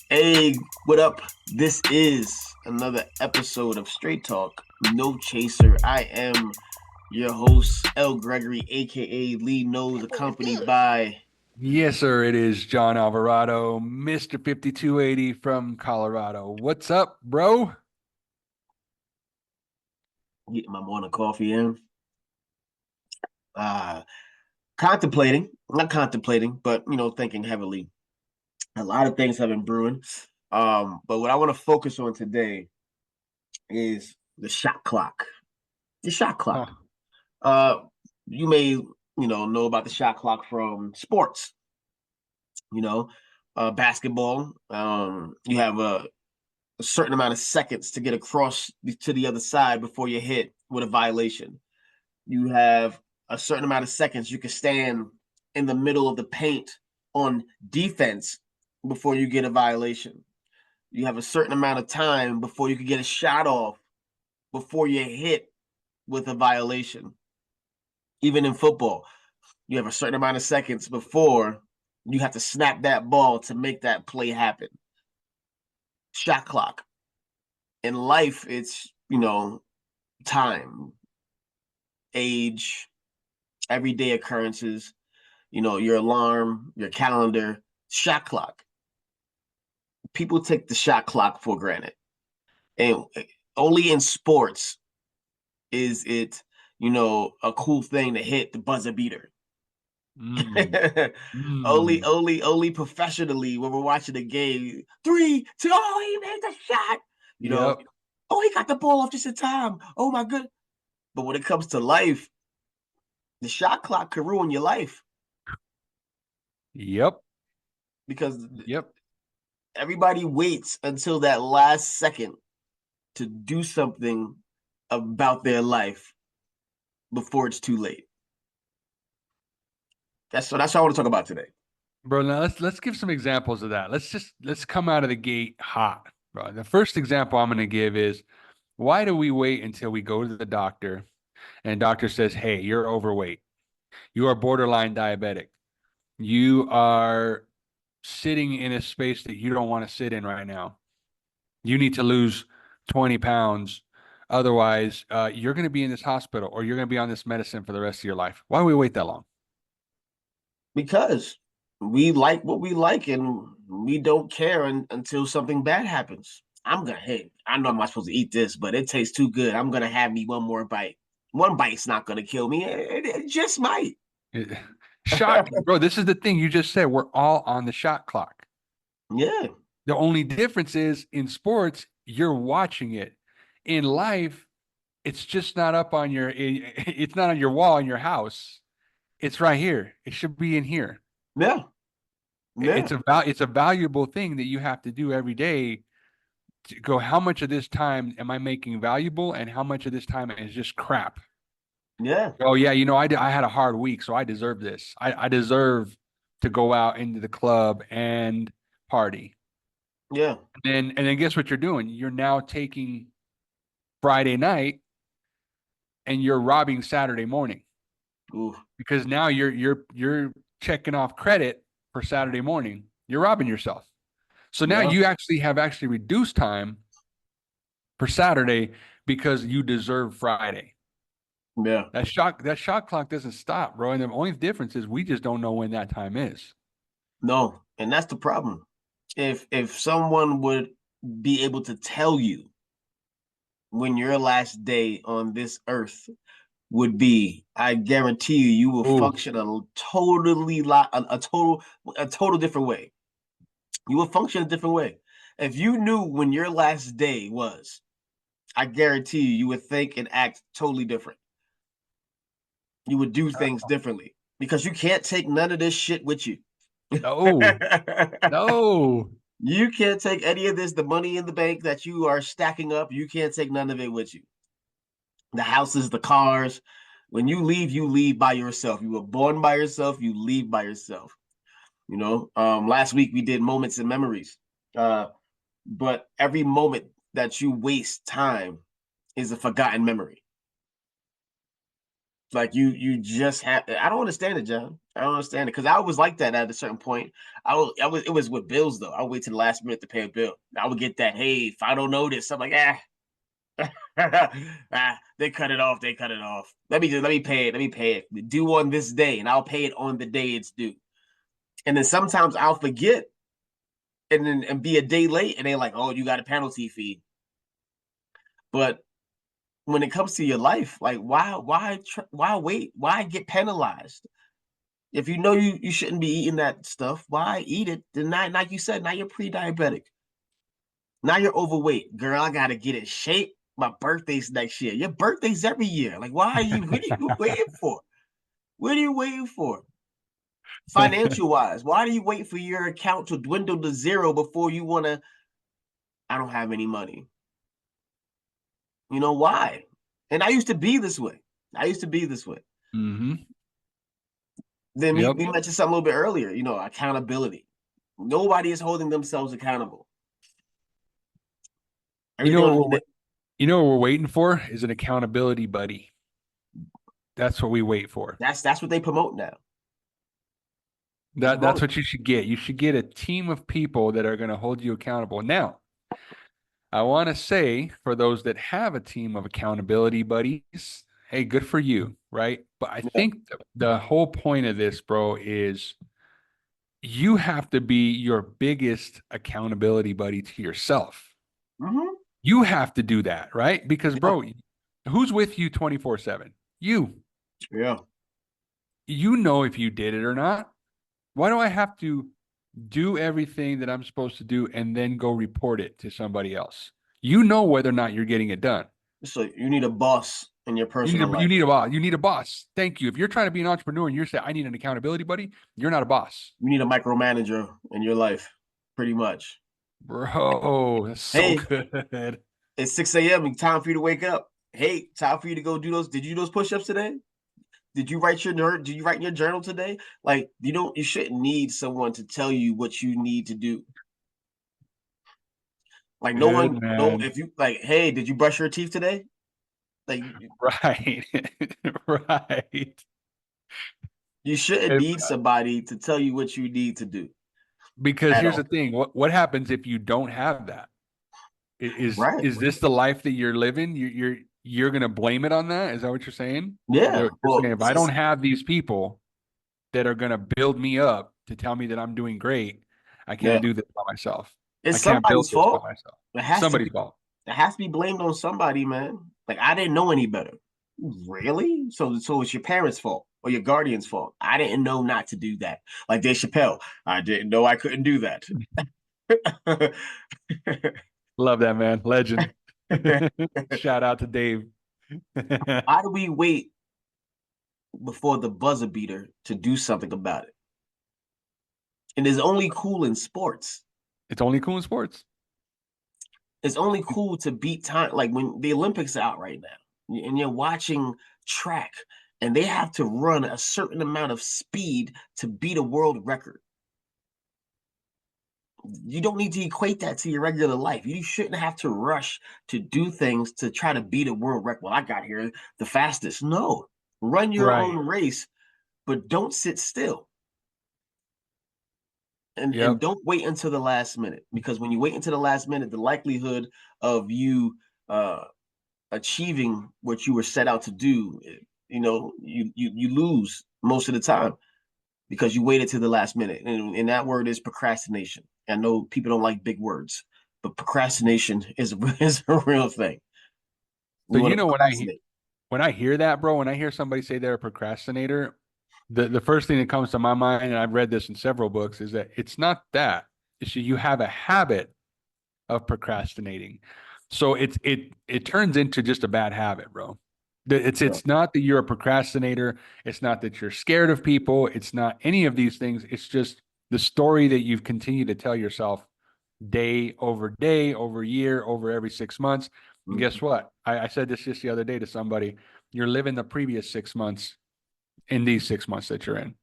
Hey, what up? This is another episode of Straight Talk, No Chaser. I am your host, Gregory, aka Lee Knows, accompanied by Yes, sir. It is John Alvarado, Mr. 5280 from Colorado. What's up, bro? getting my morning coffee in. Uh contemplating, not contemplating, but thinking heavily. A lot of things have been brewing. But what I want to focus on today is the shot clock. The shot clock. Huh. Uh you may, know about the shot clock from sports. you know, basketball. You have a certain amount of seconds to get across to the other side before you hit with a violation. You have a certain amount of seconds you can stand in the middle of the paint on defense before you get a violation. You have a certain amount of time before you can get a shot off before you hit with a violation. Even in football, you have a certain amount of seconds before you have to snap that ball to make that play happen. Shot clock. In life, it's, time, age, everyday occurrences, your alarm, your calendar, shot clock. People take the shot clock for granted. And only in sports is it, a cool thing to hit the buzzer beater. Mm, mm. only professionally when we're watching a game. 3, 2, oh, he made the shot. You know, Yep. oh, he got the ball off just in time. Oh my good. But when it comes to life, the shot clock could ruin your life Yep. because Yep. everybody waits until that last second to do something about their life before it's too late. That's what I want to talk about today. Bro, now let's give some examples of that. Let's come out of the gate hot, bro. The first example I'm gonna give is why do we wait until we go to the doctor and the doctor says, "Hey, you're overweight. You are borderline diabetic. You are sitting in a space that you don't want to sit in right now. You need to lose 20 pounds. Otherwise, you're going to be in this hospital or you're going to be on this medicine for the rest of your life." Why do we wait that long? Because we like what we like and we don't care until something bad happens. Hey, I know I'm not supposed to eat this, but it tastes too good. I'm gonna have me one more bite. One bite's not gonna kill me. It just might. It- Shot, bro, this is the thing you just said. We're all on the shot clock. Yeah, The only difference is in sports, you're watching it. In life, it's just not up on it's not on your wall in your house. It's right here. It should be in here. yeah, yeah, It's a valuable thing that you have to do every day to go, how much of this time am I making valuable and how much of this time is just crap? yeah, Oh, yeah, I had a hard week, so I deserve this. I deserve to go out into the club and party. yeah. And then guess what you're doing? You're now taking Friday night and you're robbing Saturday morning Ooh, because now you're checking off credit for Saturday morning. You're robbing yourself. So now yeah, you actually reduced time for Saturday because you deserve Friday. yeah. That shot clock doesn't stop, bro. And the only difference is we just don't know when that time is. No, and that's the problem. If someone would be able to tell you when your last day on this earth would be, I guarantee you will Oh, function a total different way. You will function a different way. If you knew when your last day was, I guarantee you would think and act totally different. You would do things differently because you can't take none of this shit with you. no, no. You can't take any of this, the money in the bank that you are stacking up, you can't take none of it with you. The houses, the cars. When you leave by yourself. You were born by yourself, you leave by yourself. Last week we did moments and memories. But every moment that you waste time is a forgotten memory. Like you just have. I don't understand it, John. I don't understand it because I was like that at a certain point. It was with bills though. I would wait to the last minute to pay a bill. I would get that. Hey, if I don't know this, I'm like, they cut it off. They cut it off. Let me pay it. Let me pay it. Due on this day, and I'll pay it on the day it's due. And then sometimes I'll forget, and be a day late, and they're like, oh, you got a penalty fee. But when it comes to your life, like why wait? Why get penalized? If you know you shouldn't be eating that stuff, why eat it? Then not like you said, now you're pre-diabetic. Now you're overweight. Girl, I gotta get in shape. My birthday's next year. Your birthday's every year. Like, why are you what are you waiting for? What are you waiting for? Financial wise, why do you wait for your account to dwindle to zero before you wanna? I don't have any money. You know why? And I used to be this way. I used to be this way. Mm-hmm. Then Yep. we mentioned something a little bit earlier, accountability. Nobody is holding themselves accountable. You Everything know on what you know what we're waiting for is an accountability buddy. That's what we wait for. that's what they promote now. They That's promote it. what you should get. You should get a team of people that are going to hold you accountable. Now, I want to say for those that have a team of accountability buddies, hey, good for you, right? But I Yeah. think the whole point of this, bro, is you have to be your biggest accountability buddy to yourself. Mm-hmm. You have to do that, right? Because, Yeah. bro, who's with you 24/7? You. Yeah. You know if you did it or not. Why do I have to do everything that I'm supposed to do and then go report it to somebody else? You know whether or not you're getting it done. So you need a boss in your personal You life. need a boss. You need a boss. Thank you. If you're trying to be an entrepreneur and you're saying I need an accountability buddy, you're not a boss. You need a micromanager in your life, pretty much. Bro, that's so Hey, good. it's 6 a.m. Time for you to wake up. Hey, time for you to go do those. Did you do those push-ups today? Did you write in your journal today? Like, you shouldn't need someone to tell you what you need to do. Like no Good one, no, man. if you like, hey, did you brush your teeth today? Like Right. Right. you shouldn't If- need somebody to tell you what you need to do because at here's the all. thing. What happens if you don't have that? Right. Is this the life that you're living? You're gonna blame it on that? Is that what you're saying? Yeah. You're saying Well, if I don't have these people that are gonna build me up to tell me that I'm doing great, I yeah, can't do this by myself. I it's can't build somebody's this by fault. myself. It It's has to somebody's be. fault. It has to be blamed on somebody, man. Like I didn't know any better. Really? So it's your parents' fault or your guardian's fault. I didn't know not to do that. Like Dave Chappelle, I didn't know I couldn't do that. Love that man. Legend. Shout out to Dave. Why do we wait before the buzzer beater to do something about it? And it's only cool in sports. It's only cool in sports. It's only cool to beat time. Like when the Olympics are out right now, and you're watching track, and they have to run a certain amount of speed to beat a world record. You don't need to equate that to your regular life. You shouldn't have to rush to do things to try to beat a world record. Well, I got here the fastest. No, run your Right. own race, but don't sit still. And Yep. don't wait until the last minute, because when you wait until the last minute, the likelihood of you uh achieving what you were set out to do, you lose most of the time because you waited to the last minute. And that word is procrastination. I know people don't like big words, but procrastination is is a real thing. So We want to procrastinate. when I hear that, bro, when I hear somebody say they're a procrastinator, the first thing that comes to my mind, and I've read this in several books, is that it's not that. It's you have a habit of procrastinating. So it turns into just a bad habit, bro. Yeah. It's not that you're a procrastinator. It's not that you're scared of people. It's not any of these things. It's just the story that you've continued to tell yourself day, over year, over every 6 months. And Mhm. guess what? I said this just the other day to somebody. You're living the previous 6 months in these 6 months that you're in.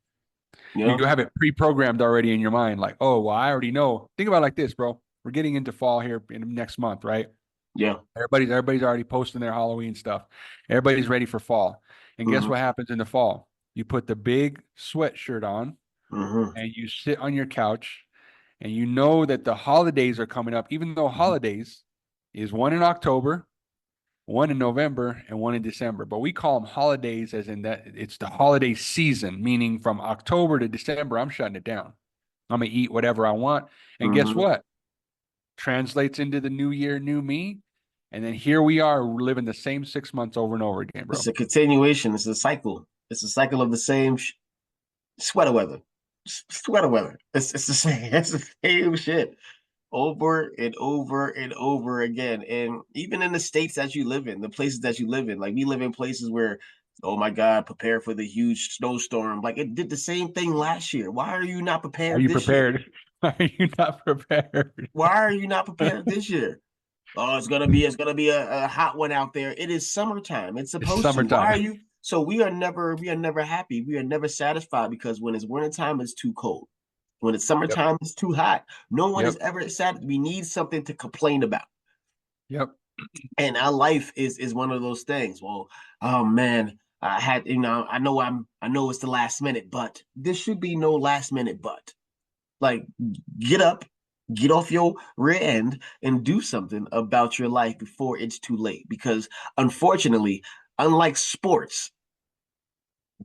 Yeah. You have it pre-programmed already in your mind, like, oh, well, I already know. Think about it like this, bro. We're getting into fall here in the next month, right? Yeah. Everybody's already posting their Halloween stuff. Everybody's ready for fall. And guess Mm-hmm. what happens in the fall? You put the big sweatshirt on Mm-hmm. and you sit on your couch and you know that the holidays are coming up, even though holidays is one in October, one in November, and one in December. But we call them holidays as in that it's the holiday season, meaning from October to December, I'm shutting it down. I'm going to eat whatever I want. And guess Mm-hmm. what? Translates into the new year, new me. And then here we are living the same 6 months over and over again, It's bro. a continuation. It's a cycle. It's a cycle of the same sweater weather. Sweater weather. It's the same. It's the same shit over and over and over again. And even in the states that you live in, the places that you live in, like we live in places where, oh my God, prepare for the huge snowstorm. Like it did the same thing last year. Why are you not Are prepared you this year? prepared? Are you not prepared? Why are you not prepared this year? Oh, it's gonna be a hot one out there. It is summertime. It's It's supposed to. Why are summertime. you? So we are never happy. We are never satisfied because when it's wintertime, it's too cold. When it's Yep. summertime, it's too hot. No one is Yep. ever sad. We need something to complain about. Yep. And our life is one of those things. Well, oh man, I had, I know it's the last minute, but there should be no last minute but. Like, get up, get off your rear end, and do something about your life before it's too late. Because unfortunately, unlike sports,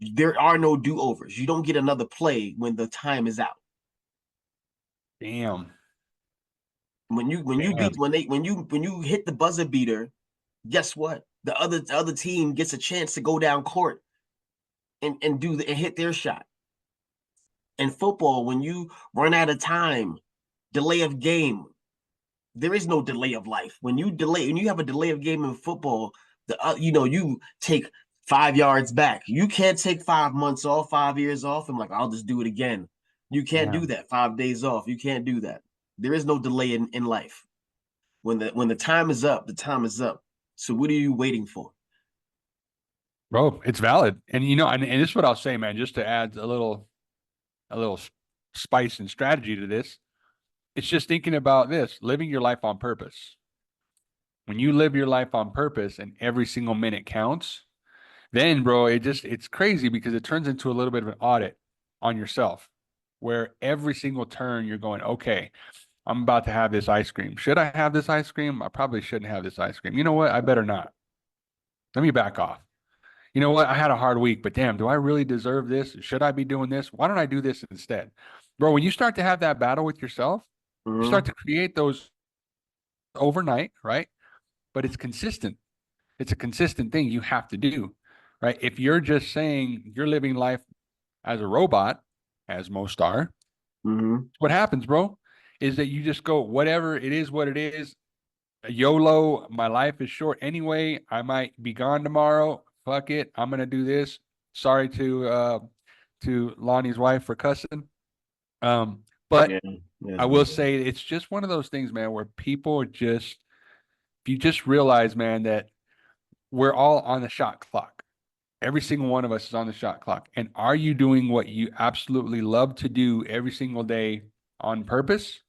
there are no do-overs. You don't get another play when the time is out. Damn. When you beat Damn. when you hit the buzzer beater, guess what? The other team gets a chance to go down court and hit their shot. In football, when you run out of time, delay of game, there is no delay of life. When you have a delay of game in football, you take 5 yards back. You can't take 5 months off, 5 years off. I'm like, I'll just do it again. You can't do Damn. that. 5 days off. You can't do that. There is no delay in life. When the time is up, the time is up. So what are you waiting for? Bro, it's valid. And and this is what I'll say, man, just to add a little spice and strategy to this. It's just thinking about this, living your life on purpose. When you live your life on purpose and every single minute counts, then bro, it's crazy because it turns into a little bit of an audit on yourself where every single turn you're going, okay, I'm about to have this ice cream. Should I have this ice cream? I probably shouldn't have this ice cream. You know what? I better not. Let me back off. You know what? I had a hard week, but damn, do I really deserve this? Should I be doing this? Why don't I do this instead? Bro, when you start to have that battle with yourself, you start Mm-hmm. to create those overnight, right? But it's consistent. It's a consistent thing you have to do, right? If you're just saying you're living life as a robot, as most are, Mm-hmm. what happens, bro, is that you just go, whatever it is, what it is. YOLO, my life is short anyway. I might be gone tomorrow. Fuck it. I'm gonna do this. Sorry to Lonnie's wife for cussing. Yeah. But Yeah. I will say it's just one of those things, man, where people just if you just realize, man, that we're all on the shot clock. Every single one of us is on the shot clock. And are you doing what you absolutely love to do every single day on purpose?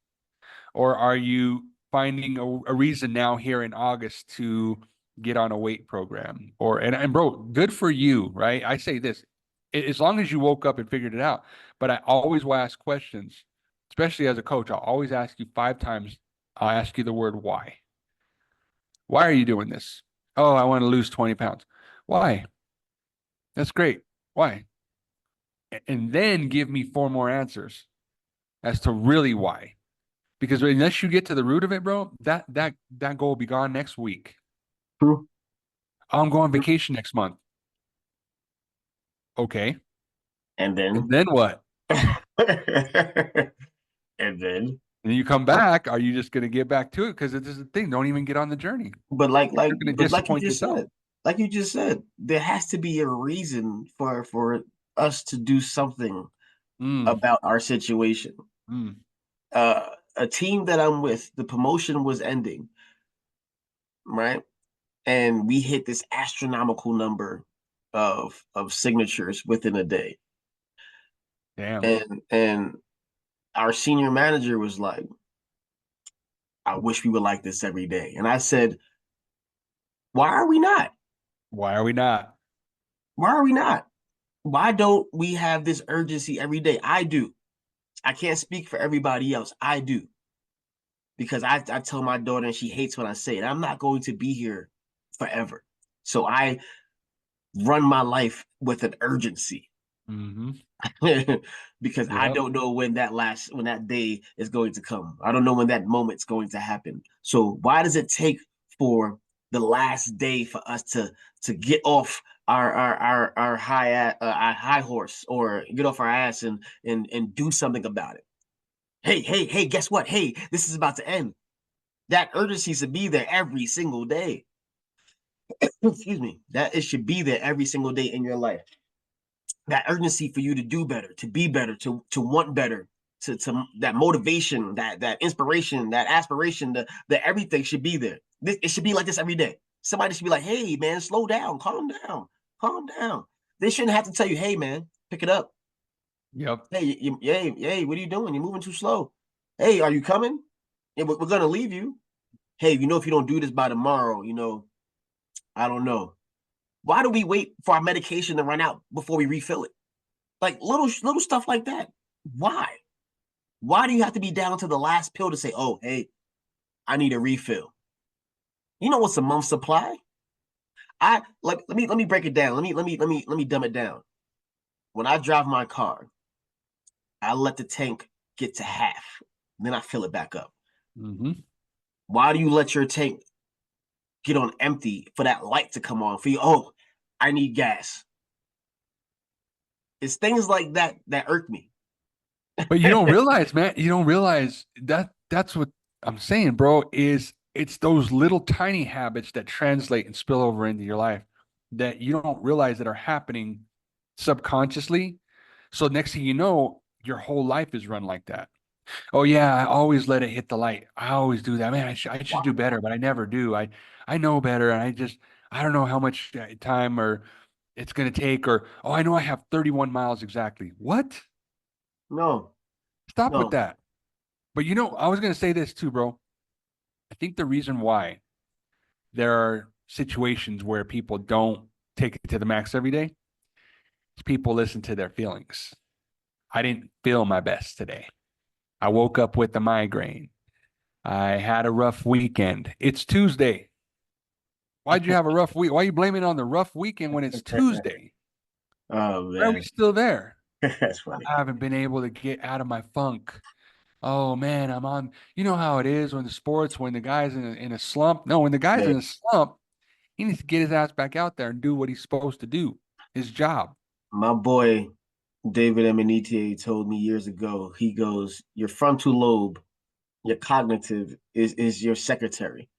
Or are you finding a reason now here in August to get on a weight program? And bro, good for you, right? I say this as long as you woke up and figured it out. But I always will ask questions, especially as a coach. I'll always ask you 5 times. I'll ask you the word why. Why are you doing this? Oh, I want to lose 20 pounds. Why? That's great. Why? And then give me 4 more answers as to really why. Because unless you get to the root of it, bro, that goal will be gone next week. True. Oh, I'm going on vacation next month. Okay. And And then then what? and then And you come back. Are you just going to get back to it? Because this is the thing. Don't even get on the journey. You're going to like you disappoint just yourself. said, there has to be a reason for us to do something Mm, about our situation. mm, A team that I'm with, the promotion was ending, right? And we hit this astronomical number of signatures within a day. damn. And our senior manager was like, I wish we were like this every day. And I said, why are we not? Why are we not? Why are we not? Why don't we have this urgency every day? I do. I can't speak for everybody else. I do. Because I tell my daughter and she hates when I say it. I'm not going to be here forever. So I run my life with an urgency. Mm-hmm. Because I Yep. don't know when that day is going to come. I don't know when that moment's going to happen. So why does it take for the last day for us to get off our high horse or get off our ass and do something about it? Hey, guess what? Hey, this is about to end. That urgency should be there every single day. Excuse me. That it should be there every single day in your life. That urgency for you to do better, to be better, to want better, to that motivation, that inspiration, that aspiration, the everything should be there. It should be like this every day. Somebody should be like, "Hey, man, slow down, calm down." They shouldn't have to tell you, "Hey, man, pick it up. Yep. Hey, what are you doing? You're moving too slow. Hey, are you coming? Yeah, we're gonna leave you. Hey, if you don't do this by tomorrow, I don't know. Why do we wait for our medication to run out before we refill it? Like little stuff like that. Why? Why do you have to be down to the last pill to say, "Oh, hey, I need a refill"? You know what's a month's supply? I like let me break it down. Let me dumb it down. When I drive my car, I let the tank get to half, then I fill it back up. Mm-hmm. Why do you let your tank get on empty for that light to come on for you? Oh, I need gas. It's things like that that irk me. But you don't realize, man, you don't realize that that's what I'm saying, bro, is it's those little tiny habits that translate and spill over into your life that you don't realize that are happening subconsciously. So next thing you know, your whole life is run like that. Oh yeah, I always let it hit the light. I always do that. Man, I should do better, but I never do. I know better, and I don't know how much time or it's going to take, or oh, I know I have 31 miles exactly. What? No, Stop with no. that. But I was going to say this too, bro. I think the reason why there are situations where people don't take it to the max every day is people listen to their feelings. I didn't feel my best today. I woke up with a migraine. I had a rough weekend. It's Tuesday. Why'd you have a rough week? Why are you blaming it on the rough weekend when it's Tuesday? Oh Why are we man, still there? that's funny. I haven't been able to get out of my funk. Oh man, I'm on. You know how it is when the sports, when the guy's in a slump. No, when the guy's Yeah, in a slump, he needs to get his ass back out there and do what he's supposed to do, his job. my boy David Emanite told me years ago. He goes, "Your frontal lobe, your cognitive is your secretary.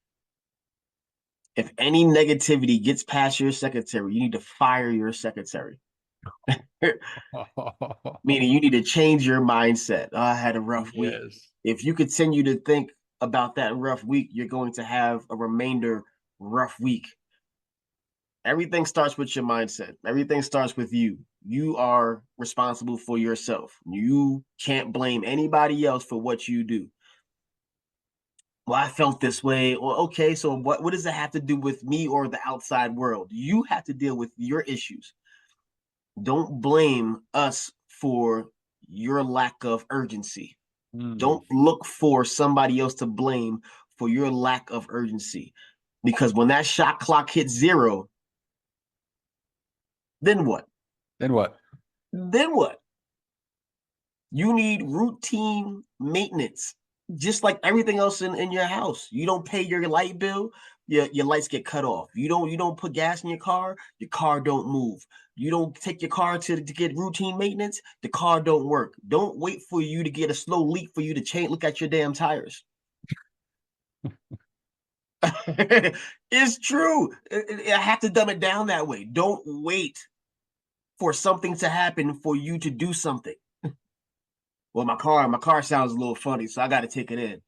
If any negativity gets past your secretary, you need to fire your secretary." Meaning you need to change your mindset. Oh, I had a rough week. Yes. If you continue to think about that rough week, you're going to have a remainder rough week. Everything starts with your mindset. Everything starts with you. You are responsible for yourself. You can't blame anybody else for what you do. Well, I felt this way. Well, okay, so what does it have to do with me or the outside world? You have to deal with your issues. Don't blame us for your lack of urgency. Mm. Don't look for somebody else to blame for your lack of urgency. Because when that shot clock hits zero, then what? Then what? Then what? You need routine maintenance, just like everything else in your house. You don't pay your light bill, your lights get cut off. You don't put gas in your car don't move. You don't take your car to get routine maintenance, the car don't work. Don't wait for you to get a slow leak for you to change. Look at your damn tires. It's true. I have to dumb it down that way. Don't wait for something to happen for you to do something. Well, my car sounds a little funny, so I got to take it in.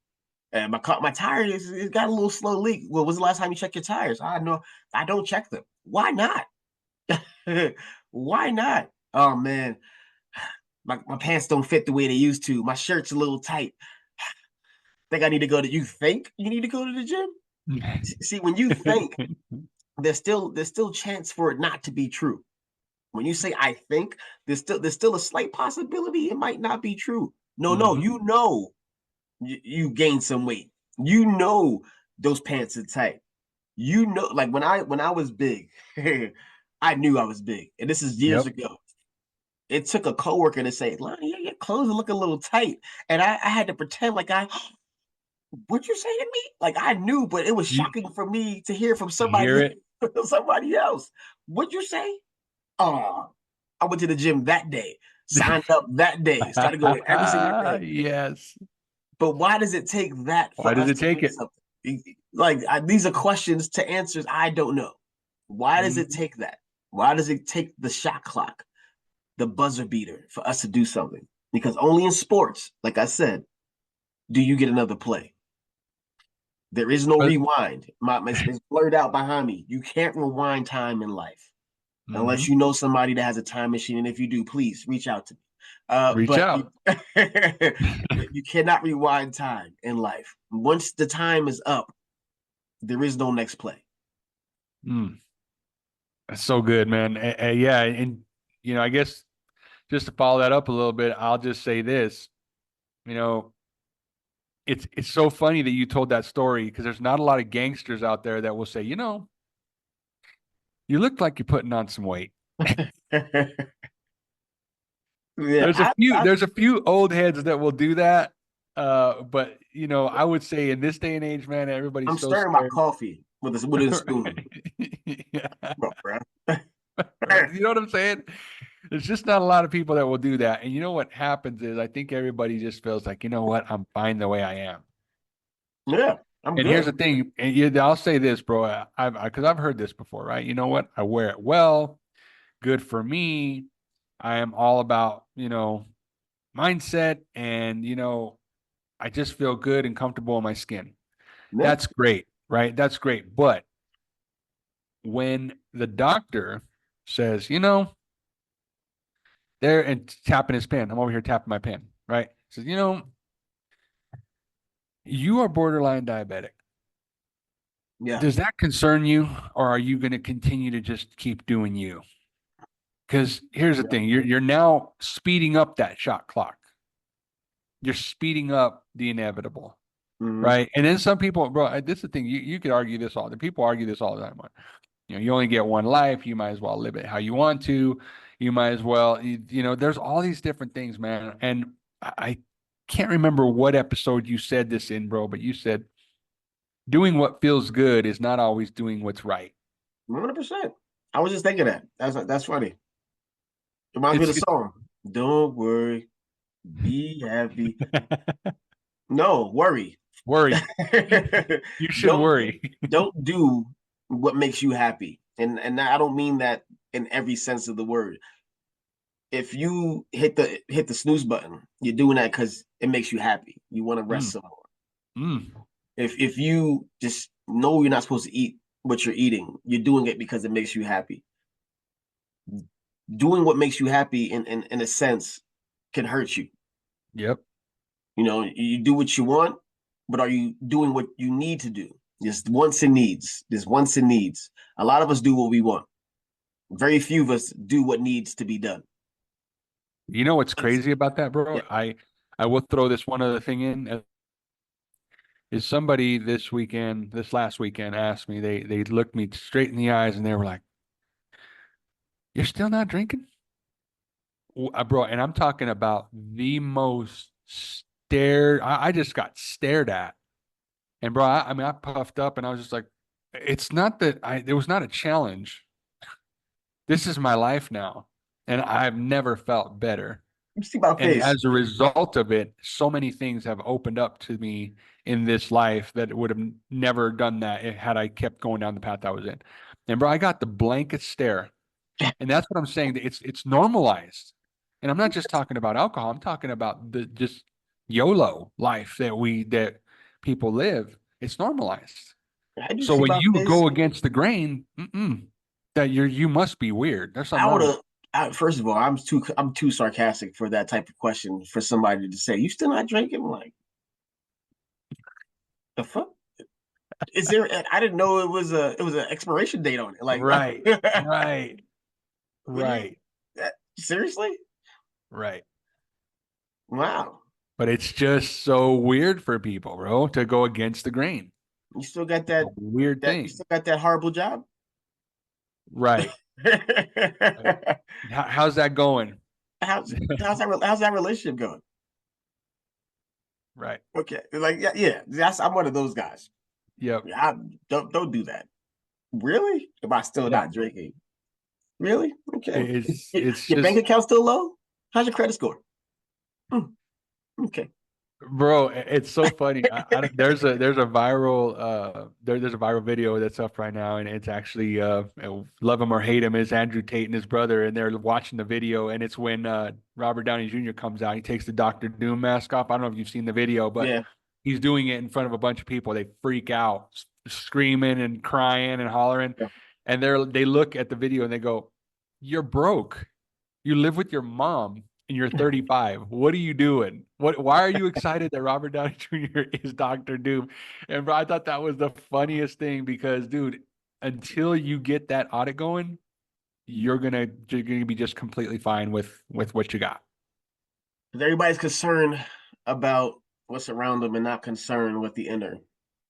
And my tire is it got a little slow leak. Well, when's the last time you checked your tires? I know I don't check them. Why not? Why not? Oh man, my pants don't fit the way they used to. My shirt's a little tight. Think I need to go to you think you need to go to the gym? See, when you think, there's still chance for it not to be true. When you say I think, there's still a slight possibility it might not be true. No, no, Hmm. you gained some weight. You know those pants are tight. You know, like when I was big, I knew I was big, and this is years Yep. ago. It took a coworker to say, "Lonnie, your clothes look a little tight," and I had to pretend like what'd you say to me? Like I knew, but it was You shocking for me to hear from hear somebody it? somebody else. What'd you say? Oh, I went to the gym that day, signed up that day, started going every single day. Yes. But why does it take that Why for does us it to take get it? something? Like these are questions to answers I don't know. Why does it Mhm. take that? Why does it take the shot clock, the buzzer beater for us to do something? Because only in sports, like I said, do you get another play. There is no But rewind. It's blurred out behind me. You can't rewind time in life unless mhm. you know somebody that has a time machine. And if you do, please reach out to me. Reach But out. you cannot rewind time in life. Once the time is up, there is no next play. Mm, that's so good, man. Yeah, and I guess just to follow that up a little bit, I'll just say this. You know, it's so funny that you told that story because there's not a lot of gangsters out there that will say, you look like you're putting on some weight. Yeah, There's a few there's a few old heads that will do that. But I would say in this day and age, man, everybody's I'm so stirring my scared. coffee with a wooden spoon. Right. Yeah. Bro, bro. You know what I'm saying? There's just not a lot of people that will do that. And you know what happens is I think everybody just feels like, you know what, I'm fine the way I am. Yeah, I'm And here's good. the thing, and I'll say this, bro, because I've heard this before, right? You know what? I wear it well, good for me. I am all about, mindset and, I just feel good and comfortable in my skin. Yeah, That's great, right? That's great. But when the doctor says, there and tapping his pen, I'm over here tapping my pen, right? Says, you are borderline diabetic. yeah, Does that concern you, or are you going to continue to just keep doing you? Because here's the yeah. thing, you're now speeding up that shot clock. You're speeding up the inevitable, Hmm. right? And then some people, bro, this is the thing. You could argue this all. The people argue this all the time. You only get one life. You might as well live it how you want to. You might as well, there's all these different things, man. And I can't remember what episode you said this in, bro, but you said doing what feels good is not always doing what's right. 100%. I was just thinking that. That's funny. Reminds me of It's the song. Don't worry, be happy. No, worry. worry. You should don't worry. don't do what makes you happy. And I don't mean that in every sense of the word. If you hit the snooze button, you're doing that because it makes you happy. You want to rest Mm, some more. mm. If you just know you're not supposed to eat what you're eating, you're doing it because it makes you happy. Doing what makes you happy in a sense can hurt you. Yep. You do what you want, but are you doing what you need to do? There's wants and needs. There's wants and needs. A lot of us do what we want. Very few of us do what needs to be done. You know what's It's, crazy about that, bro? yeah, I will throw this one other thing in. Is somebody this last weekend asked me, they looked me straight in the eyes and they were like, "You're still not drinking?" Bro, and I'm talking about the most stared. I just got stared at. And bro, I mean, I puffed up and I was just like, it's not that there was not a challenge. This is my life now. And I've never felt better. you see my And face. as a result of it, so many things have opened up to me in this life that would have never done that had I kept going down the path I was in. And bro, I got the blankest stare. And that's what I'm saying. That it's normalized. And I'm not just talking about alcohol. I'm talking about the just YOLO life that people live. It's normalized. Had you So see when my you face? go against the grain, that you must be weird. There's something I would wrong with have. First of all, I'm too sarcastic for that type of question for somebody to say, "You still not drinking?" Like the fuck is there? I didn't know it was an expiration date on it. you. Like, Right, what right, do you? right. Seriously? Right. Wow. But it's just so weird for people, bro, to go against the grain. You still got It's a that weird that you thing. still got that horrible job? Right. How's that going? how's how's that relationship going? Right. Okay. Like yeah. I'm one of those guys. Yep. Yeah, don't do that. Really? Am I still Yeah. not drinking? Really? Okay. It's Your bank just account still low? How's your credit score? Hmm, okay. bro, it's so funny. There's a viral there's a viral video that's up right now, and it's actually love him or hate him is Andrew Tate and his brother, and they're watching the video, and it's when Robert Downey Jr. comes out. He takes the Doctor Doom mask off. I don't know if you've seen the video, but Yeah. he's doing it in front of a bunch of people. They freak out, screaming and crying and hollering, Yeah. and they look at the video and they go, "You're broke. You live with your mom and you're 35. What are you doing? Why are you excited that Robert Downey Jr. is Doctor Doom?" And bro, I thought that was the funniest thing because, dude, until you get that audit going, you're gonna be just completely fine with what you got. Everybody's concerned about what's around them and not concerned with the inner.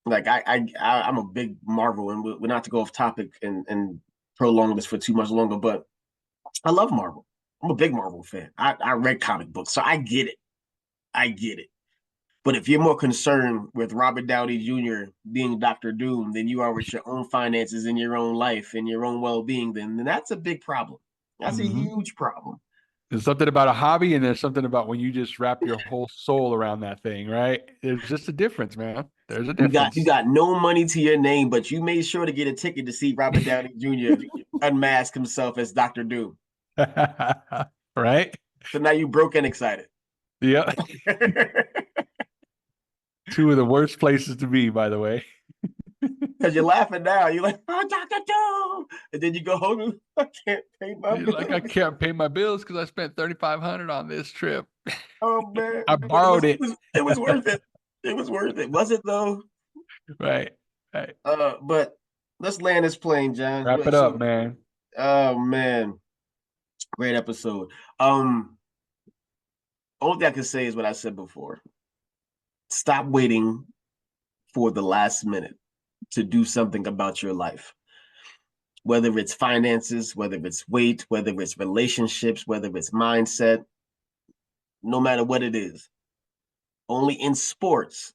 Like I'm a big Marvel, and we're not to go off topic and prolong this for too much longer, but I love Marvel. I'm a big Marvel fan. I read comic books, so I get it. I get it. But if you're more concerned with Robert Downey Jr. being Doctor Doom than you are with your own finances and your own life and your own well-being, then that's a big problem. That's a Hmm. huge problem. There's something about a hobby, and there's something about when you just wrap your whole soul around that thing, right? There's just a difference, man. There's a You difference. got no money to your name, but you made sure to get a ticket to see Robert Downey Jr. unmask himself as Doctor Doom. Right? So now you broke and excited. Yeah. Because Two of the worst places to be, by the way. you're laughing now. You're like, oh, Doctor Doom. And then you go home, I can't pay my He's like, I bills. can't pay my bills because I spent 3,500 on this trip. Oh man. I But borrowed it. it was worth it. It was worth it. Was it though? Right. Right. But let's land this plane, John. Wrap it up, So man. oh man, great episode. Only thing I can say is what I said before. Stop waiting for the last minute to do something about your life. Whether it's finances, whether it's weight, whether it's relationships, whether it's mindset, no matter what it is. Only in sports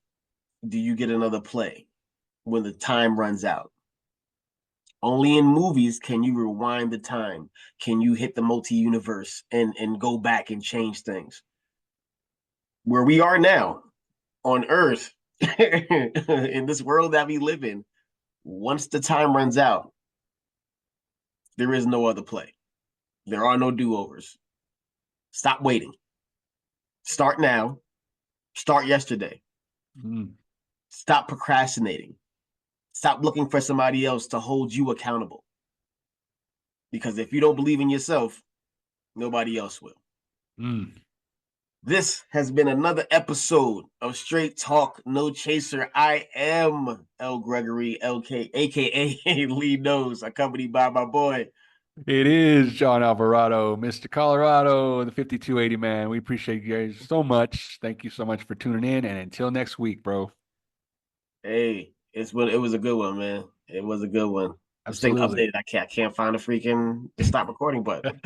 do you get another play when the time runs out. Only in movies can you rewind the time. Can you hit the multi-universe and go back and change things? Where we are now on Earth, in this world that we live in, once the time runs out, there is no other play. There are no do-overs. Stop waiting. Start now. Start yesterday. Mm. Stop procrastinating. Stop looking for somebody else to hold you accountable. Because if you don't believe in yourself, nobody else will. Mm. This has been another episode of Straight Talk No Chaser. I am L. Gregory, aka Lee Nose, accompanied by my boy. It is John Alvarado, Mr. Colorado, the 5280 man. We appreciate you guys so much. Thank you so much for tuning in. And until next week, bro. Hey, it was a good one, man. It was a good one. This thing Absolutely. updated. I can't find a freaking stop recording button.